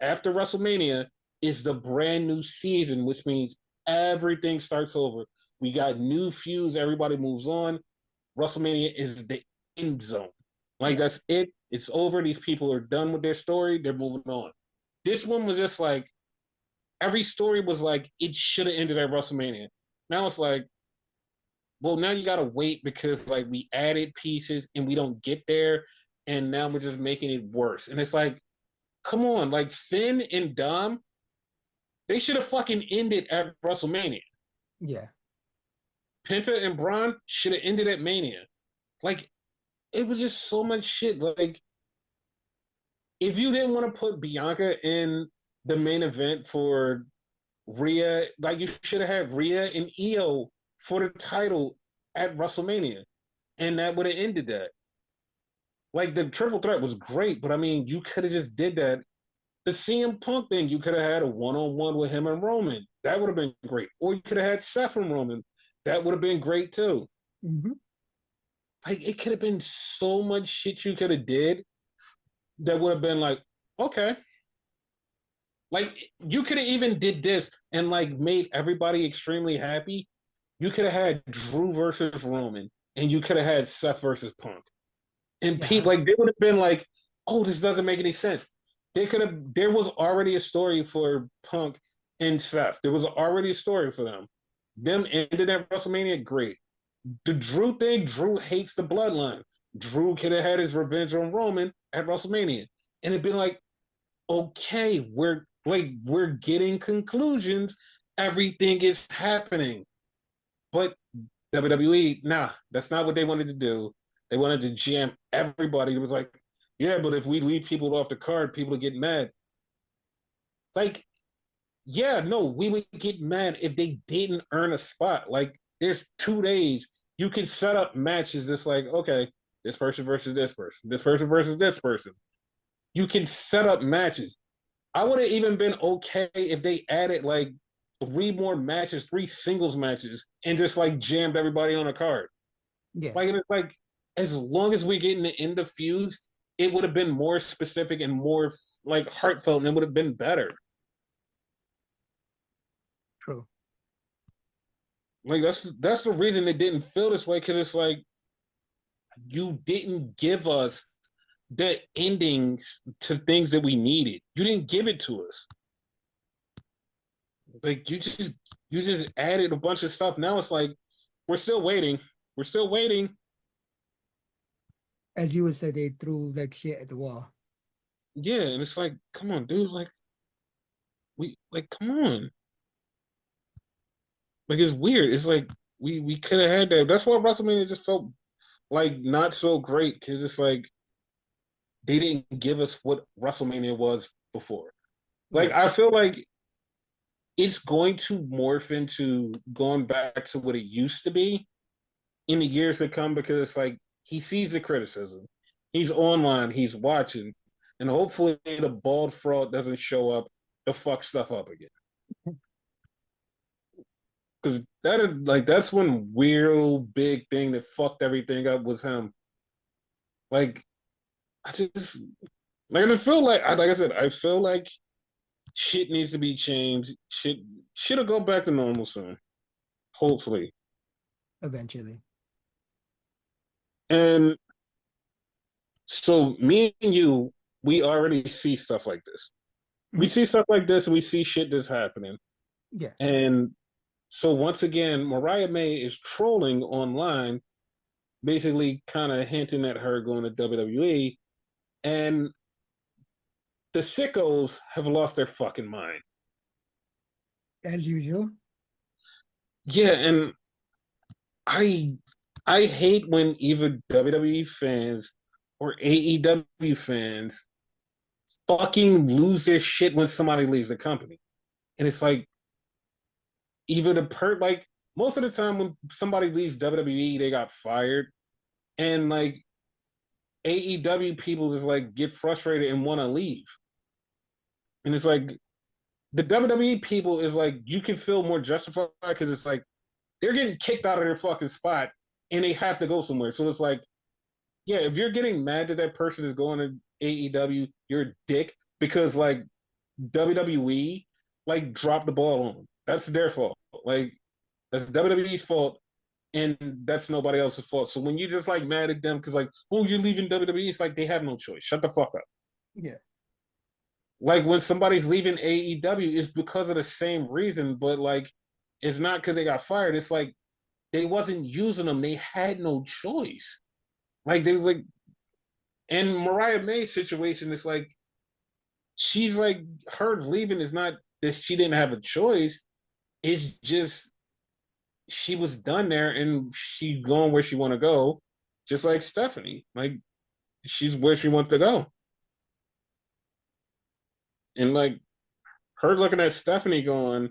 after WrestleMania is the brand new season, which means everything starts over. We got new feuds, everybody moves on. WrestleMania is the end zone. Like Yeah. that's it. It's over. These people are done with their story. They're moving on. This one was just like every story was like it should have ended at WrestleMania. Now it's like, well, now you gotta wait because like we added pieces and we don't get there, and now we're just making it worse. And it's like, come on, like Finn and Dom, they should have fucking ended at WrestleMania. Yeah. Penta and Braun should have ended at Mania. Like it was just so much shit. Like if you didn't want to put Bianca in the main event for Rhea, like you should have had Rhea and Io for the title at WrestleMania, and that would have ended that. Like the triple threat was great, but I mean, you could have just did that. The CM Punk thing, you could have had a one-on-one with him and Roman. That would have been great. Or you could have had Seth and Roman. That would have been great too. Hmm. Like it could have been so much shit you could have did that would have been like, okay. Like you could have even did this and like made everybody extremely happy. You could have had Drew versus Roman, and you could have had Seth versus Punk. And Yeah. people like they would have been like, "Oh, this doesn't make any sense." They could have. There was already a story for Punk and Seth. There was already a story for them. Them ended at WrestleMania, great. The Drew thing, Drew hates the bloodline. Drew could have had his revenge on Roman at WrestleMania, and it'd been like, okay, we're getting conclusions. Everything is happening, but WWE, nah, that's not what they wanted to do. They wanted to jam everybody. It was like, yeah, but if we leave people off the card, people would get mad. Like, yeah, no, we would get mad if they didn't earn a spot. Like, there's 2 days. You can set up matches that's like, okay, this person versus this person versus this person. You can set up matches. I would have even been okay if they added like 3 more matches, 3 singles matches, and just like jammed everybody on a card. Yeah. Like as long as we get in the end of feuds, it would have been more specific and more like heartfelt, and it would have been better. True. Like that's the reason it didn't feel this way because it's like you didn't give us the endings to things that we needed. You didn't give it to us. Like you just added a bunch of stuff. Now it's like we're still waiting. We're still waiting. As you would say, they threw like shit at the wall. Yeah, and it's like, come on, dude. Like we like come on. Like it's weird. It's like we could have had that. That's why WrestleMania just felt like not so great because it's like they didn't give us what WrestleMania was before. Like Yeah. I feel like it's going to morph into going back to what it used to be in the years to come because it's like he sees the criticism. He's online, he's watching, and hopefully the bald fraud doesn't show up to fuck stuff up again. Because that is like that's one real big thing that fucked everything up was him. Like I just like I feel like I said, I feel like shit needs to be changed. Shit'll go back to normal soon. Hopefully. Eventually. And so me and you, we already see stuff like this. We Mhm. see stuff like this and we see shit that's happening. Yes. And so once again, Mariah May is trolling online, basically kind of hinting at her going to WWE. And the sickos have lost their fucking mind. As usual. Yeah, and I I hate when either WWE fans or AEW fans fucking lose their shit when somebody leaves the company. And it's like either like most of the time when somebody leaves WWE, they got fired. And like AEW people just like get frustrated and want to leave. And it's like the WWE people is like you can feel more justified because it's like they're getting kicked out of their fucking spot and they have to go somewhere. So it's like, yeah, if you're getting mad that that person is going to AEW, you're a dick because like WWE like dropped the ball on them. That's their fault. Like that's WWE's fault, and that's nobody else's fault. So when you're just like mad at them because like, oh, you're leaving WWE, it's like they have no choice. Shut the fuck up. Yeah. Like when somebody's leaving AEW, it's because of the same reason, but like it's not because they got fired. It's like they wasn't using them. They had no choice. Like they was like, and Mariah May's situation is like she's like her leaving is not that she didn't have a choice. It's just she was done there and she going where she want to go, just like Stephanie. Like she's where she wants to go, and like her looking at Stephanie going,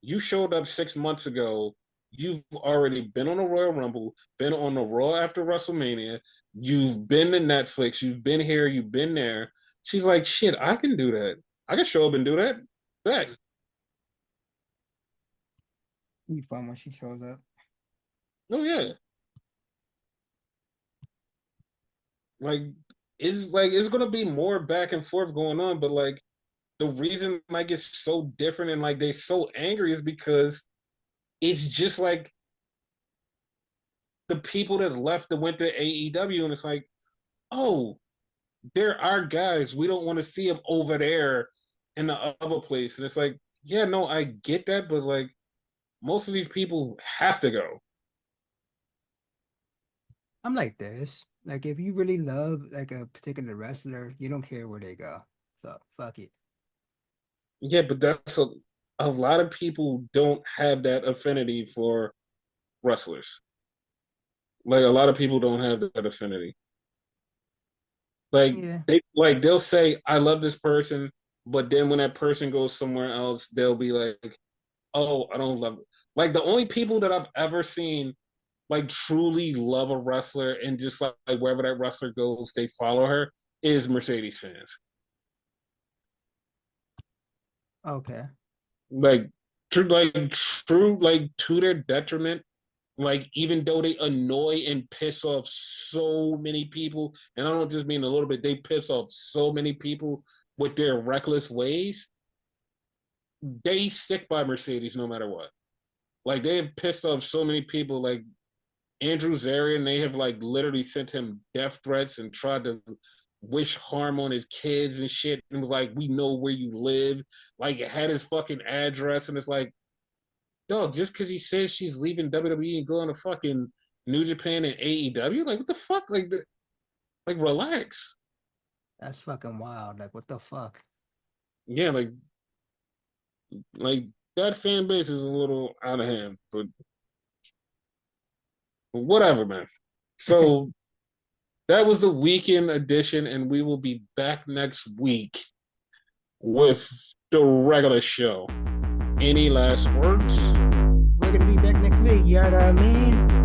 "You showed up 6 months ago. You've already been on the Royal Rumble, been on the Raw after WrestleMania. You've been to Netflix. You've been here. You've been there." She's like, "Shit, I can do that. I can show up and do that." That, Be fun when she shows up. oh yeah, like it's gonna be more back and forth going on, but like the reason like it's so different and like they so angry is because it's just like the people that left that went to AEW and it's like, oh, they're our guys. We don't want to see them over there in the other place. And it's like, yeah, no, I get that, but like most of these people have to go. I'm like this. Like if you really love like a particular wrestler, you don't care where they go. So fuck it. Yeah, but that's a lot of people don't have that affinity for wrestlers. Like a lot of people don't have that affinity. Like Yeah. they'll say, I love this person, but then when that person goes somewhere else, they'll be like, oh, I don't love it. Like the only people that I've ever seen like truly love a wrestler and just like wherever that wrestler goes, they follow her is Mercedes fans. Okay. Like true, like to their detriment. Like even though they annoy and piss off so many people, and I don't just mean a little bit, they piss off so many people with their reckless ways. They stick by Mercedes no matter what. Like they have pissed off so many people. Like Andrew Zarian, they have like literally sent him death threats and tried to wish harm on his kids and shit. And was like, we know where you live. Like it had his fucking address, and it's like, dog, just because he says she's leaving WWE and going to fucking New Japan and AEW, like what the fuck? Like relax. That's fucking wild. Like what the fuck? Yeah, like that fan base is a little out of hand, but whatever, man. So that was the weekend edition, and we will be back next week with the regular show. Any last words? We're gonna be back next week. You know what I mean?